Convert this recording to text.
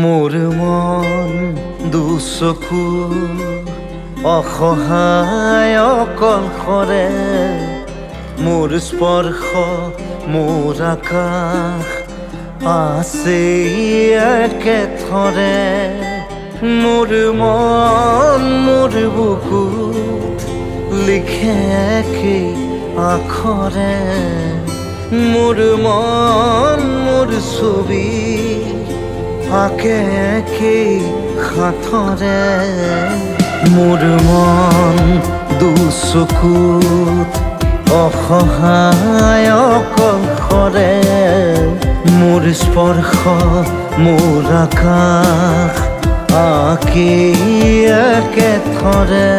মোৰ মন দুচকু অসহায় অকলশৰে, মোৰ স্পৰ্শ মোৰ আকাশ আছে একেথৰে। মোৰ মন মোৰ বুকুত লিখে একেই আখৰে, মোৰ মন মোৰ ছবি আঁকে একেই সাঁথৰে। মোৰ মন দুচকুত অসহায় অকলশৰে, মোৰ স্পৰ্শ মোৰ আকাশ আঁকি একেথৰে।